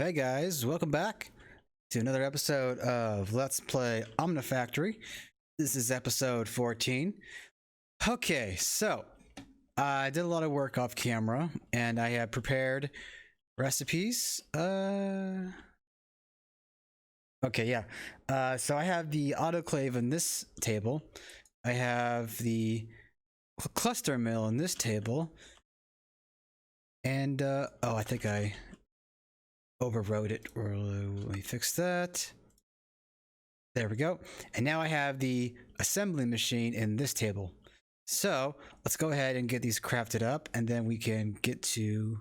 Hey guys, welcome back to another episode of Let's Play OmniFactory. This is episode 14. Okay, so I did a lot of work off camera and I have prepared recipes. So I have the autoclave in this table. I have the cluster mill in this table. And I think I overwrote it. Let me fix that. There we go. And now I have the assembly machine in this table. So let's go ahead and get these crafted up, and then we can get to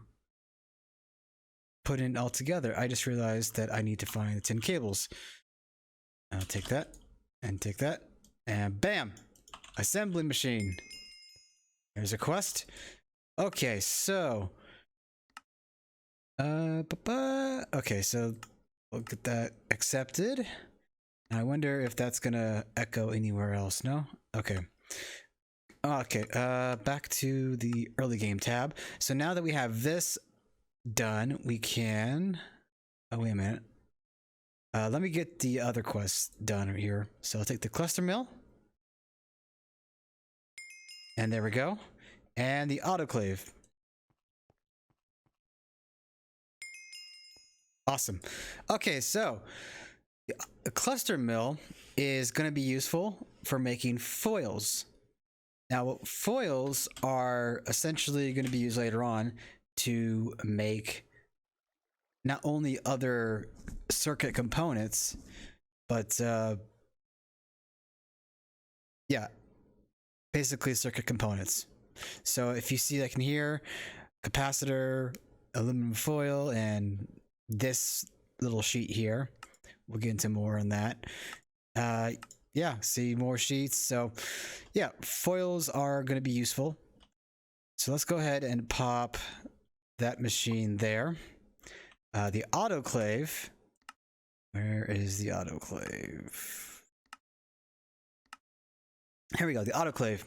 put it all together. I just realized that I need to find the tin cables. I'll take that and take that, and bam! Assembly machine. There's a quest. Okay, so okay, so we'll get that accepted. I wonder if that's gonna echo anywhere else. No? Okay. Okay, back to the early game tab. So now that we have this done, we can... Oh, wait a minute. Let me get the other quests done right here. So I'll take the cluster mill. And there we go. And the autoclave. Awesome. Okay, so the cluster mill is going to be useful for making foils. Now, foils are essentially going to be used later on to make not only other circuit components, but basically circuit components. So if you see like in here, capacitor, aluminum foil, and this little sheet here, we'll get into more on that. See more sheets. So yeah, foils are going to be useful. So let's go ahead and pop that machine there. The autoclave, where is the autoclave? Here we go, the autoclave.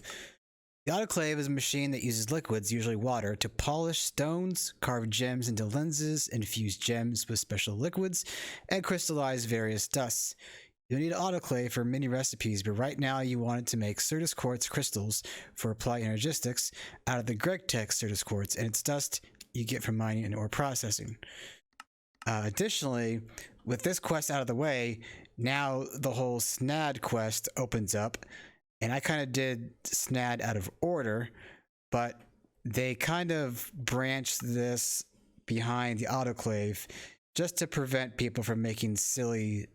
The autoclave is a machine that uses liquids, usually water, to polish stones, carve gems into lenses, infuse gems with special liquids, and crystallize various dusts. You'll need an autoclave for many recipes, but right now you want it to make Certus quartz crystals for applied energistics out of the GregTech Certus quartz, and its dust you get from mining and ore processing. Additionally, with this quest out of the way, now the whole SNAD quest opens up. And I kind of did SNAD out of order, but they kind of branched this behind the autoclave just to prevent people from making silly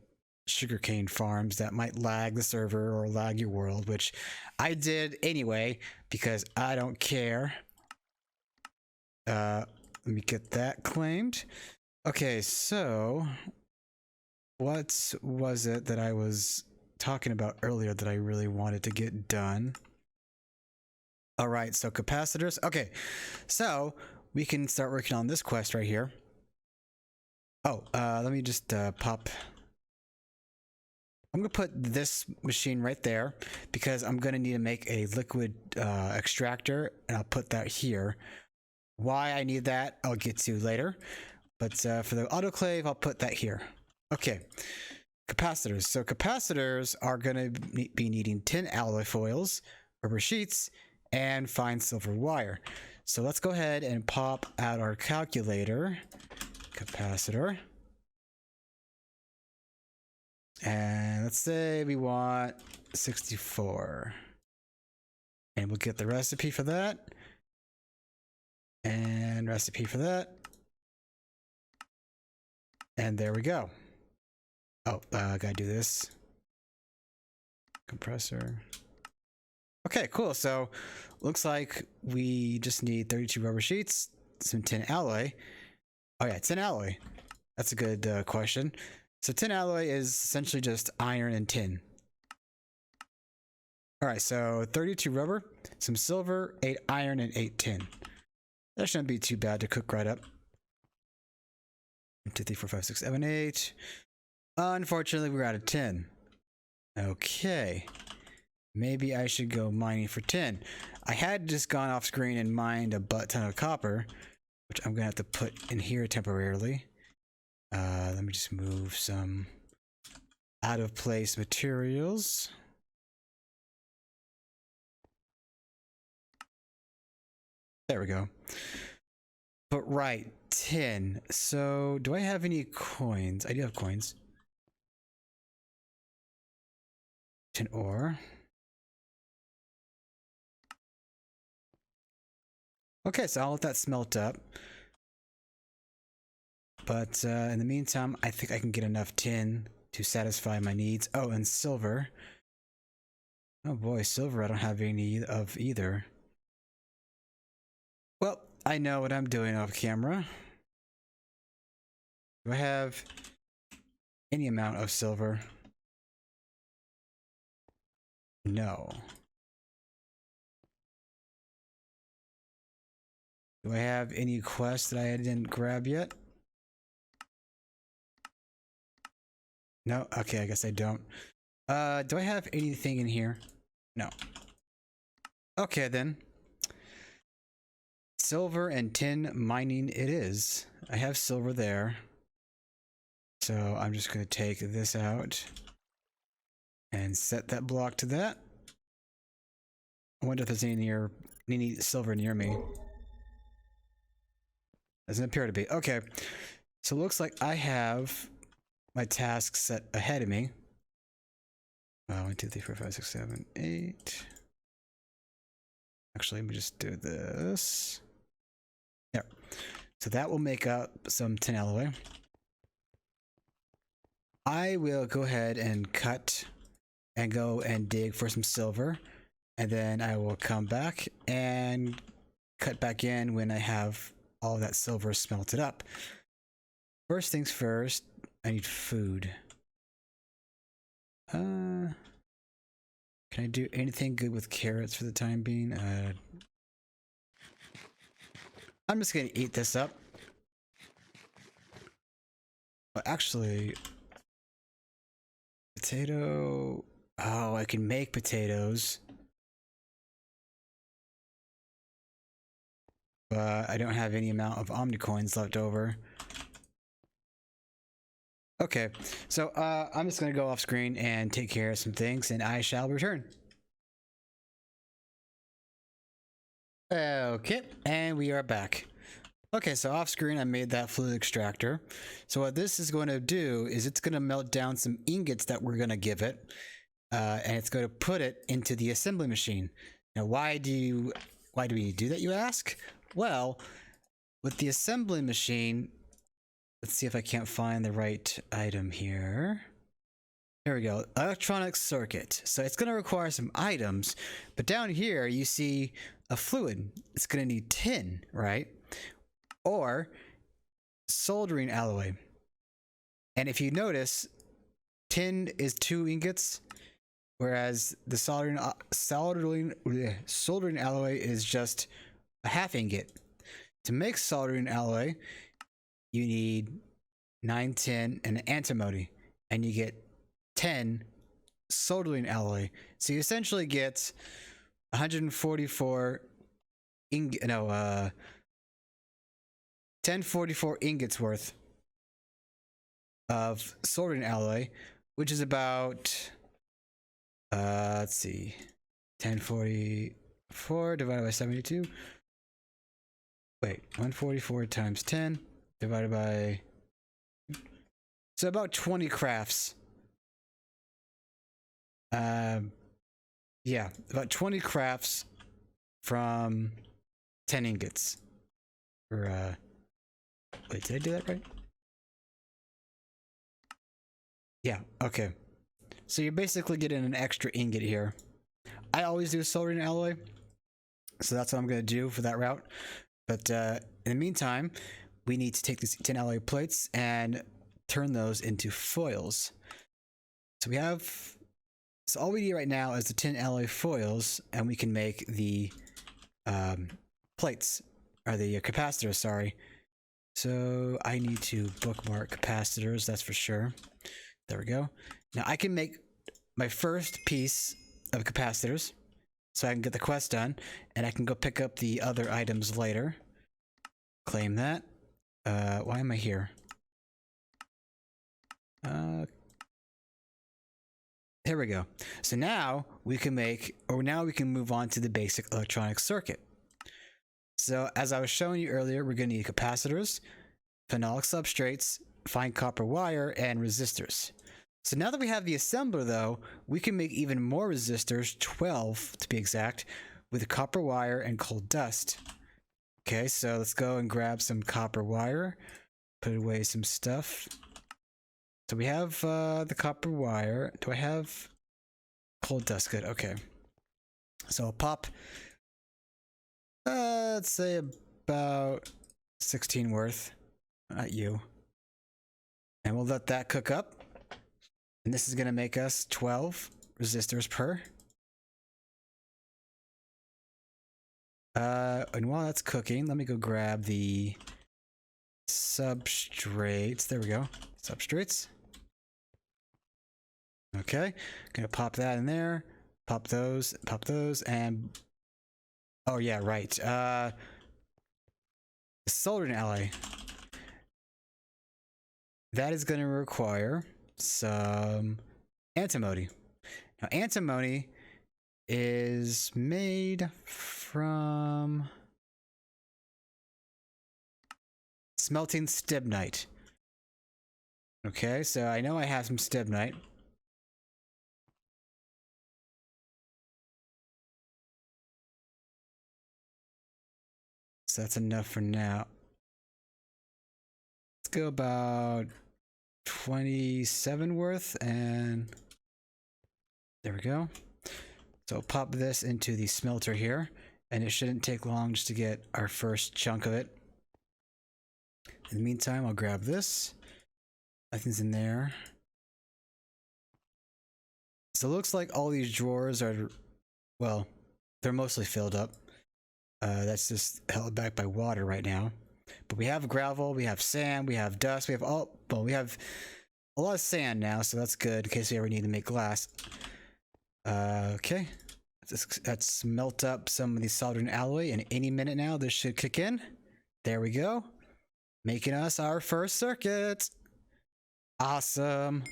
sugarcane farms that might lag the server or lag your world, which I did anyway because I don't care. Let me get that claimed. Okay, so what was it that I was talking about earlier that I really wanted to get done? All right, so capacitors. Okay, so we can start working on this quest right here. Let me just pop. I'm gonna put this machine right there because I'm gonna need to make a liquid extractor, and I'll put that here. Why I need that, I'll get to later. But for the autoclave, I'll put that here. Okay. Capacitors. So capacitors are going to be needing tin alloy foils, rubber sheets, and fine silver wire. So let's go ahead and pop out our calculator. Capacitor. And let's say we want 64. And we'll get the recipe for that. And recipe for that. And there we go. I gotta do this. Compressor. Okay, cool. So looks like we just need 32 rubber sheets, some tin alloy. Oh yeah, tin alloy. That's a good question. So tin alloy is essentially just iron and tin. All right, so 32 rubber, some silver, 8 iron, and 8 tin. That shouldn't be too bad to cook right up. 1, 2, 3, 4, 5, 6, 7, 8. Unfortunately, we're out of tin. Okay. Maybe I should go mining for tin. I had just gone off screen and mined a butt ton of copper, which I'm going to have to put in here temporarily. Let me just move some out of place materials. There we go. But right, tin. So do I have any coins? I do have coins. Tin ore. Okay, so I'll let that smelt up. But in the meantime, I think I can get enough tin to satisfy my needs. Oh, and silver. Oh boy, silver I don't have any of either. Well, I know what I'm doing off camera. Do I have any amount of silver? No. Do I have any quests that I didn't grab yet? No? Okay, I guess I don't. Do I have anything in here? No. Okay, then. Silver and tin mining it is. I have silver there. So I'm just going to take this out and set that block to that. I wonder if there's any silver near me. Doesn't appear to be. Okay. So it looks like I have my task set ahead of me. 1, 2, 3, 4, 5, 6, 7, 8. Actually, let me just do this. There. So that will make up some tin alloy. I will go ahead and cut and go and dig for some silver. And then I will come back and cut back in when I have all that silver smelted up. First things first, I need food. Can I do anything good with carrots for the time being? I'm just gonna eat this up. But actually, potato. Oh, I can make potatoes. But I don't have any amount of Omnicoins left over. Okay, so I'm just gonna go off screen and take care of some things, and I shall return. Okay, and we are back. Okay, so off screen I made that fluid extractor. So what this is going to do is it's going to melt down some ingots that we're going to give it, and it's going to put it into the assembly machine. Now, why do we do that, you ask? Well, with the assembly machine, let's see if I can't find the right item here. There we go, electronic circuit. So it's going to require some items, but down here you see a fluid. It's going to need tin, right? Or soldering alloy. And if you notice, tin is 2 ingots, whereas the soldering alloy is just a half ingot. To make soldering alloy, you need 9 tin and an antimony, and you get 10 soldering alloy. So you essentially get 144 1044 ingots worth of soldering alloy, which is about let's see, 1044 divided by 72. Wait, 144 times 10 divided by, so about 20 crafts. Yeah, about 20 crafts from 10 ingots. Or wait, did I do that right? Yeah, okay. So you're basically getting an extra ingot here. I always do soldering alloy, so that's what I'm going to do for that route. But in the meantime, we need to take these tin alloy plates and turn those into foils. So we have, so all we need right now is the tin alloy foils, and we can make the plates, or the capacitors, sorry. So I need to bookmark capacitors, that's for sure. There we go. Now I can make my first piece of capacitors, so I can get the quest done, and I can go pick up the other items later. Claim that. Why am I here? Here we go. So now we can move on to the basic electronic circuit. So as I was showing you earlier, we're going to need capacitors, phenolic substrates, fine copper wire, and resistors. So now that we have the assembler though, we can make even more resistors, 12 to be exact, with copper wire and coal dust. Okay, so let's go and grab some copper wire, put away some stuff. So we have the copper wire. Do I have coal dust? Good, okay. So I'll pop, let's say about 16 worth, not you. And we'll let that cook up. And this is gonna make us 12 resistors per. And while that's cooking, let me go grab the substrates. There we go, substrates. Okay, gonna pop that in there, pop those, and oh yeah, right. Soldering alloy. That is gonna require some antimony. Now, antimony is made from smelting stibnite. Okay, so I know I have some stibnite. So that's enough for now. Let's go about 27 worth, and there we go. So pop this into the smelter here, and it shouldn't take long just to get our first chunk of it. In the meantime, I'll grab this. Nothing's in there. So it looks like all these drawers are, well, they're mostly filled up. That's just held back by water right now. But we have gravel, we have sand, we have dust, we have we have a lot of sand now, so that's good in case we ever need to make glass. Okay, let's smelt up some of the soldering alloy, and any minute now this should kick in. There we go, making us our first circuit. Awesome.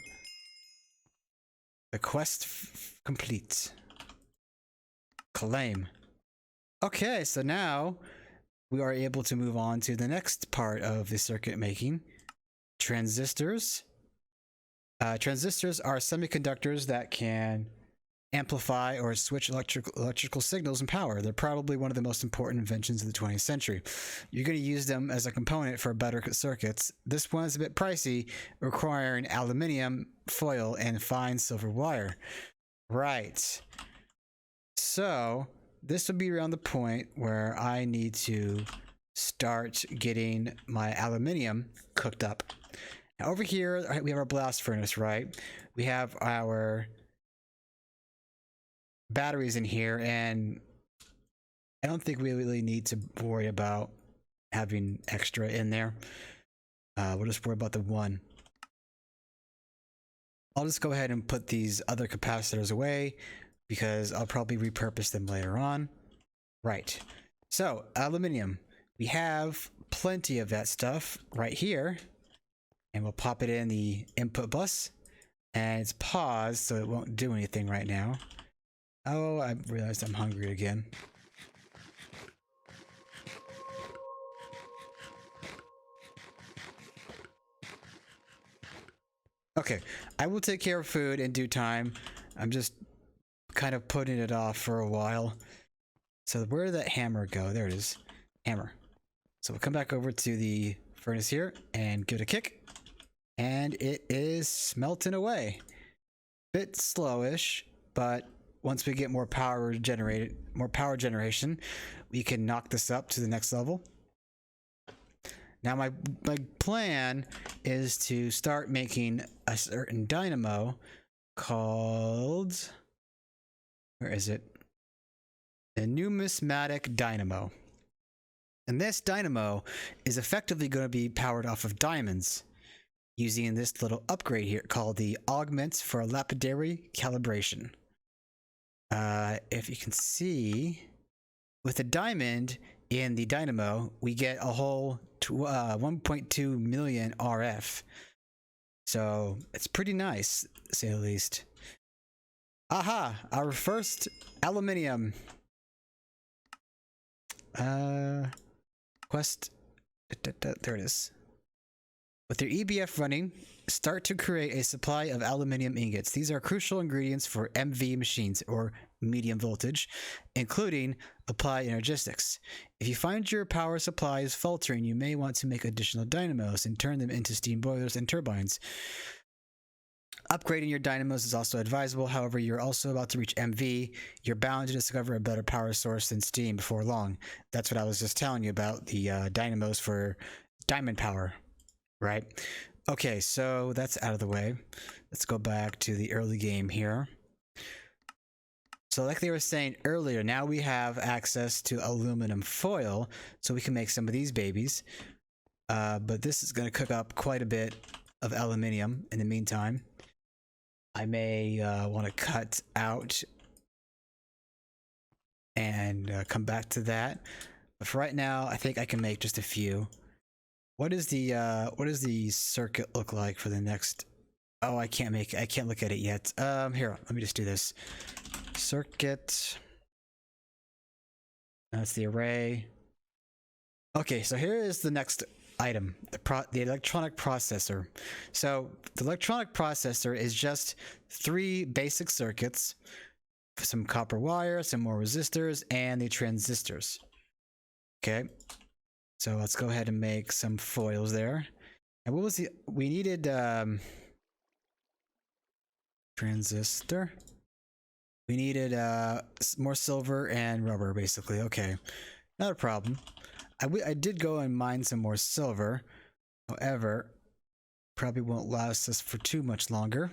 The quest complete. Claim. Okay, so now we are able to move on to the next part of the circuit making. Transistors. Transistors are semiconductors that can amplify or switch electrical signals and power. They're probably one of the most important inventions of the 20th century. You're going to use them as a component for better circuits. This one is a bit pricey, requiring aluminium, foil, and fine silver wire. Right. So this would be around the point where I need to start getting my aluminium cooked up. Now over here, we have our blast furnace, right? We have our batteries in here, and I don't think we really need to worry about having extra in there. We'll just worry about the one. I'll just go ahead and put these other capacitors away because I'll probably repurpose them later on. Right. So, aluminium. We have plenty of that stuff right here. And we'll pop it in the input bus. And it's paused, so it won't do anything right now. Oh, I realized I'm hungry again. Okay, I will take care of food in due time. I'm just kind of putting it off for a while. So where did that hammer go? There it is. Hammer. So we'll come back over to the furnace here and give it a kick. And it is smelting away. Bit slowish, but once we get more power generation, we can knock this up to the next level. Now my plan is to start making a certain dynamo called, where is it? The numismatic dynamo. And this dynamo is effectively going to be powered off of diamonds using this little upgrade here called the augments for lapidary calibration. If you can see, with a diamond in the dynamo, we get a whole 1.2 million RF. So it's pretty nice, to say the least. Aha! Our first aluminium. Quest. There it is. With your EBF running, start to create a supply of aluminium ingots. These are crucial ingredients for MV machines, or medium voltage, including applied energistics. If you find your power supply is faltering, you may want to make additional dynamos and turn them into steam boilers and turbines. Upgrading your dynamos is also advisable. However, you're also about to reach MV. You're bound to discover a better power source than steam before long. That's what I was just telling you about, the dynamos for diamond power, right? Okay, so that's out of the way. Let's go back to the early game here. So like they were saying earlier, now we have access to aluminum foil, so we can make some of these babies. But this is going to cook up quite a bit of aluminium in the meantime. I may want to cut out and come back to that. But for right now, I think I can make just a few. What does the circuit look like for the next? Oh, I can't look at it yet. Here, let me just do this. Circuit. That's the array. Okay, so here is the next item, the electronic processor. So the electronic processor is just 3 basic circuits, some copper wire, some more resistors, and the transistors. Okay, so let's go ahead and make some foils there. And what was we needed transistor. We needed more silver and rubber, basically. Okay, not a problem. I did go and mine some more silver. However, probably won't last us for too much longer.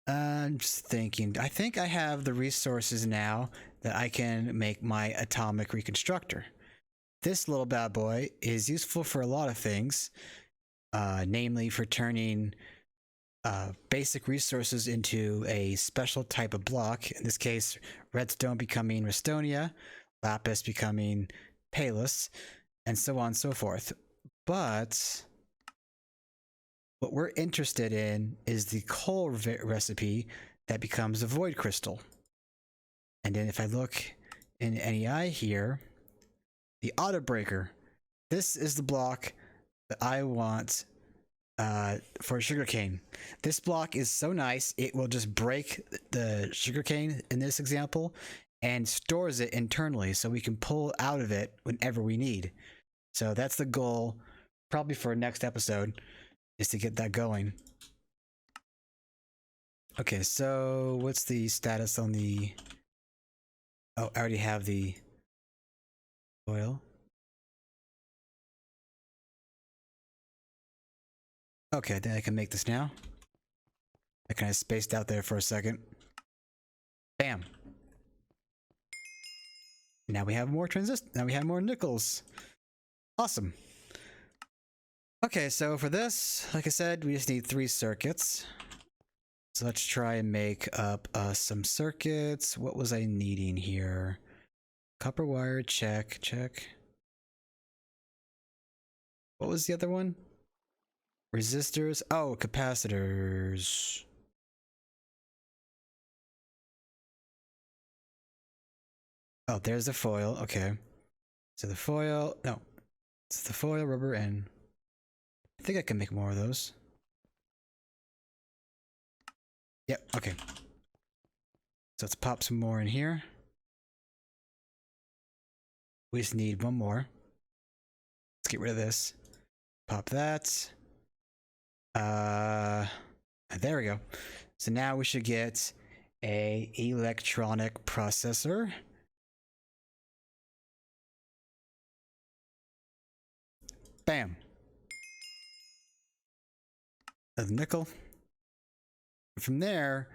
I'm just thinking. I think I have the resources now that I can make my atomic reconstructor. This little bad boy is useful for a lot of things, namely for turning basic resources into a special type of block. In this case, redstone becoming restonia, lapis becoming palus, and so on and so forth. But what we're interested in is the coal recipe that becomes a void crystal. And then if I look in NEI here, the auto breaker. This is the block that I want for sugarcane. This block is so nice, it will just break the sugarcane in this example and stores it internally so we can pull out of it whenever we need. So that's the goal, probably for next episode, is to get that going. Okay, so what's the status on the... Oh, I already have the oil. Okay, then I can make this now. I kind of spaced out there for a second. Bam. Now we have more transistors. Now we have more nickels. Awesome. Okay, so for this, like I said, we just need 3 circuits. So let's try and make up some circuits. What was I needing here? Copper wire, check. What was the other one? Resistors. Oh, capacitors. Oh, there's the foil. Okay. So the foil. No. It's the foil, rubber, and I think I can make more of those. Yep. Okay. So let's pop some more in here. We just need 1 more. Let's get rid of this. Pop that. There we go. So now we should get a electronic processor. Bam. Another nickel. From there,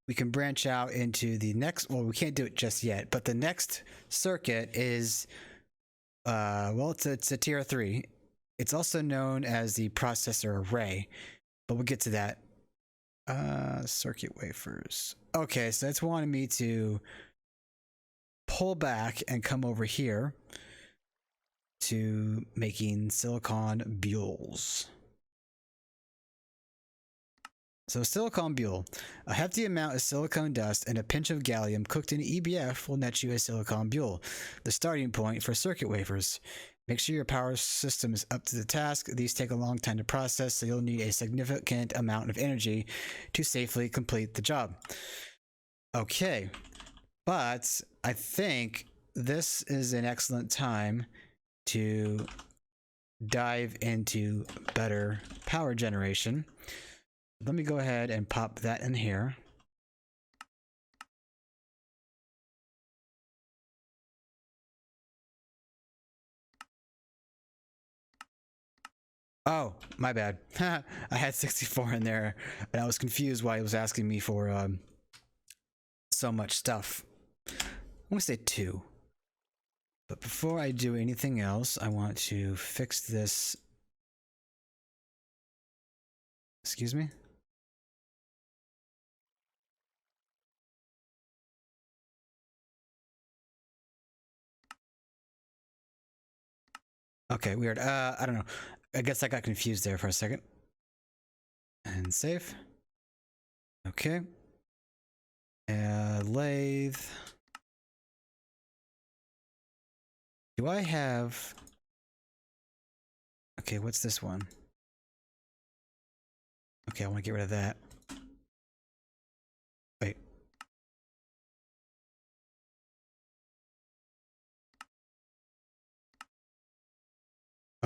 we can branch out into the next, well, we can't do it just yet, but the next circuit is, well, it's a tier 3. It's also known as the processor array, but we'll get to that. Circuit wafers. Okay, so it's wanting me to pull back and come over here to making silicon buells. So silicon buell, a hefty amount of silicon dust and a pinch of gallium cooked in EBF will net you a silicon buell, the starting point for circuit wafers. Make sure your power system is up to the task. These take a long time to process, so you'll need a significant amount of energy to safely complete the job. Okay, but I think this is an excellent time to dive into better power generation. Let me go ahead and pop that in here. Oh, my bad. I had 64 in there, and I was confused why it was asking me for so much stuff. I'm gonna say 2. But before I do anything else, I want to fix this. Excuse me? Okay, weird. I don't know. I guess I got confused there for a second. And save. Okay. Lathe. Do I have... Okay, what's this one? Okay, I want to get rid of that. Wait.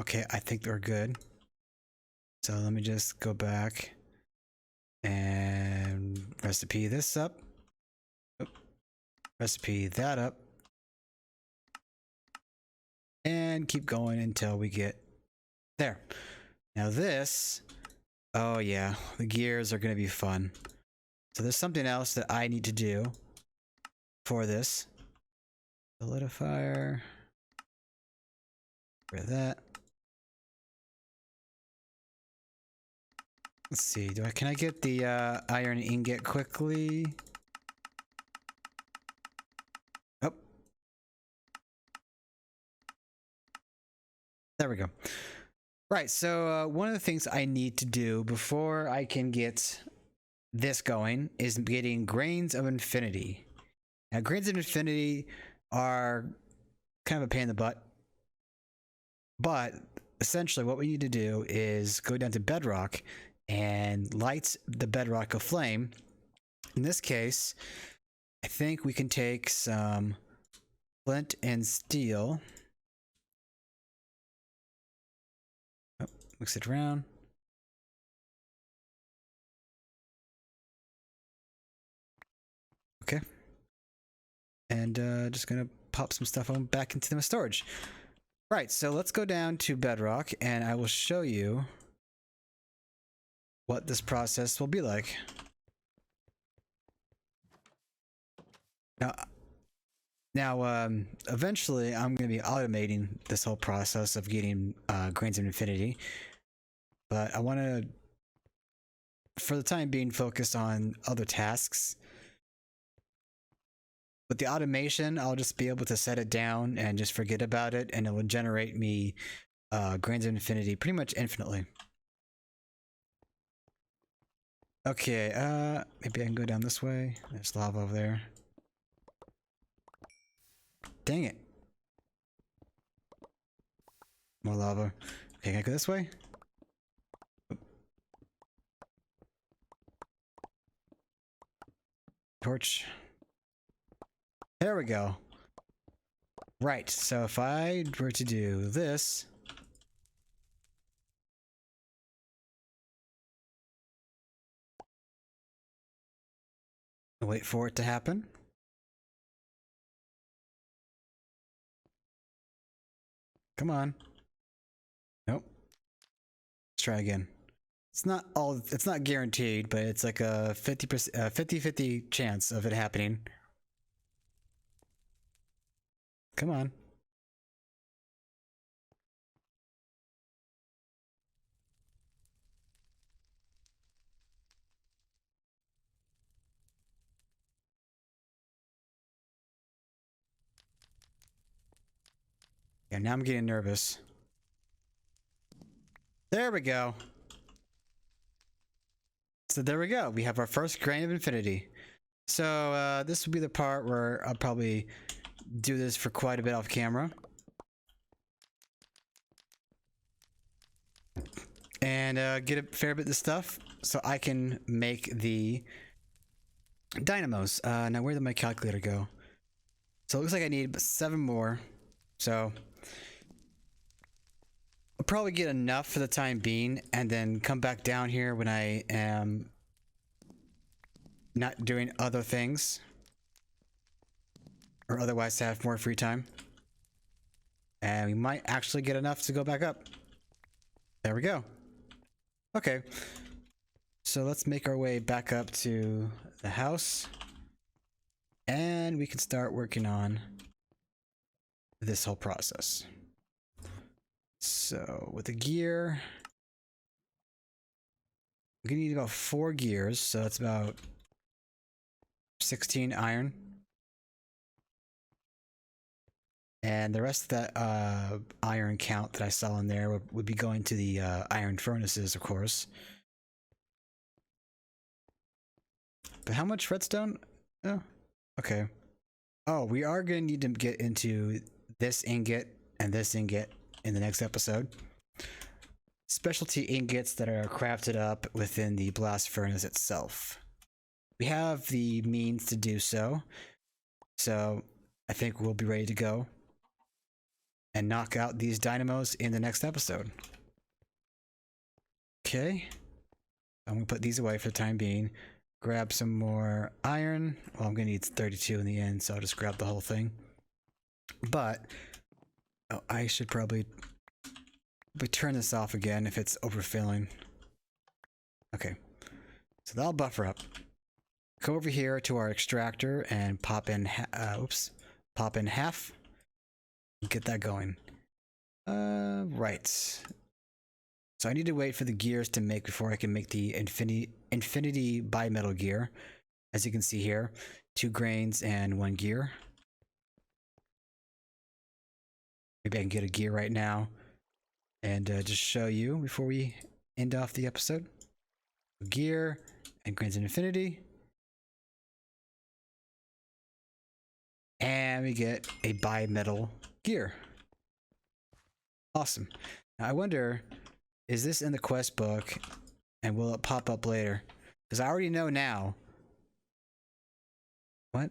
Okay, I think they're good. So let me just go back and recipe this up. Oh, recipe that up. And keep going until we get there. Now this, oh yeah, the gears are going to be fun. So there's something else that I need to do for this. Solidifier. Rid of that. Let's see, can I get the iron ingot quickly? Oh. There we go. Right, so one of the things I need to do before I can get this going is getting grains of infinity. Now, grains of infinity are kind of a pain in the butt, but essentially what we need to do is go down to bedrock and light the bedrock aflame. In this case, I think we can take some flint and steel. Oh, mix it around. Okay. And just gonna pop some stuff on back into my storage. Right, so let's go down to bedrock and I will show you what this process will be like. Now, eventually I'm going to be automating this whole process of getting grains of infinity, but I want to, for the time being, focus on other tasks. With the automation, I'll just be able to set it down and just forget about it, and it will generate me grains of infinity pretty much infinitely. Okay, maybe I can go down this way. There's lava over there. Dang it. More lava. Okay, can I go this way? Torch. There we go. Right, so if I were to do this... Wait for it to happen. Come on. Nope. Let's try again. It's not guaranteed, but it's like a 50-50 chance of it happening. Come on. Yeah, now I'm getting nervous. There we go. So there we go. We have our first grain of infinity. So this will be the part where I'll probably do this for quite a bit off camera. And get a fair bit of stuff so I can make the dynamos. Now where did my calculator go? So it looks like I need 7 more. So I'll probably get enough for the time being and then come back down here when I am not doing other things. Or otherwise have more free time. And we might actually get enough to go back up. There we go. Okay. So let's make our way back up to the house. And we can start working on this whole process. So with the gear, I'm gonna need about 4 gears, so that's about 16 iron. And the rest of that iron count that I saw in there would be going to the iron furnaces, of course. But how much redstone? Oh, okay. Oh, we are going to need to get into this ingot and this ingot in the next episode. Specialty ingots that are crafted up within the blast furnace itself. We have the means to do so. So I think we'll be ready to go and knock out these dynamos in the next episode. Okay. I'm going to put these away for the time being. Grab some more iron. Well, I'm going to need 32 in the end, so I'll just grab the whole thing. But I should probably turn this off again if it's overfilling. Okay. So that'll buffer up. Come over here to our extractor and pop in pop in half. Get that going. Right. So I need to wait for the gears to make before I can make the infinity bimetal gear. As you can see here, 2 grains and 1 gear. Maybe I can get a gear right now and just show you before we end off the episode. Gear and grains and infinity. And we get a bimetal gear. Awesome. Now I wonder, is this in the quest book and will it pop up later? Because I already know now. What?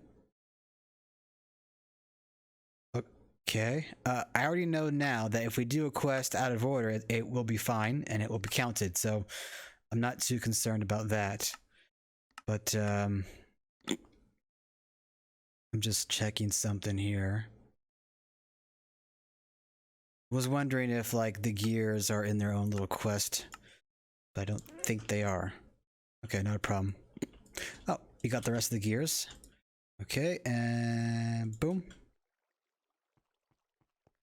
Okay. I already know now that if we do a quest out of order, it will be fine and it will be counted. So I'm not too concerned about that. But I'm just checking something here. Was wondering if like the gears are in their own little quest, but I don't think they are. Okay, not a problem. Oh, you got the rest of the gears. Okay, and boom.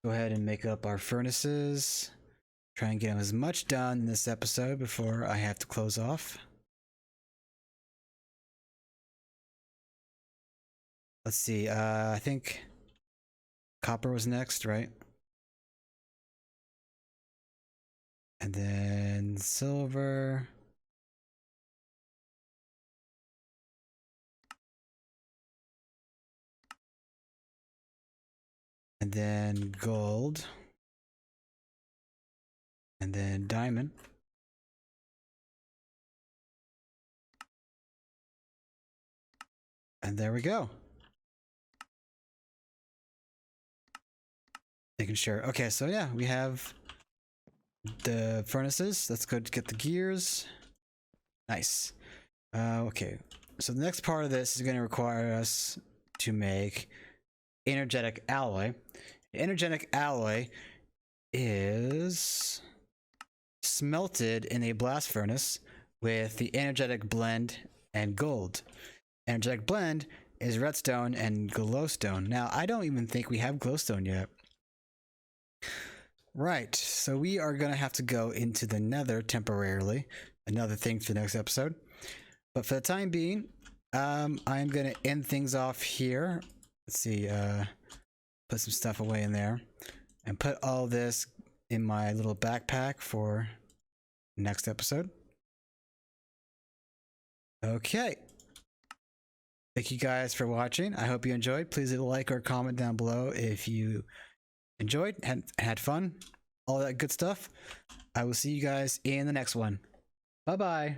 Go ahead and make up our furnaces. Try and get as much done in this episode before I have to close off. Let's see, I think copper was next, right? And then silver. And then gold. And then diamond. And there we go. Making sure. Okay, so yeah, we have the furnaces. Let's go get the gears. Nice. Okay, so the next part of this is going to require us to make energetic alloy. Energetic alloy is smelted in a blast furnace with the energetic blend and gold. Energetic blend is redstone and glowstone. Now, I don't even think we have glowstone yet. Right, so we are going to have to go into the nether temporarily. Another thing for the next episode. But for the time being, I'm going to end things off here. Let's see, put some stuff away in there. and put all this in my little backpack for next episode. Okay. Thank you guys for watching. I hope you enjoyed. Please leave a like or comment down below if you enjoyed, had fun, all that good stuff. I will see you guys in the next one. Bye-bye.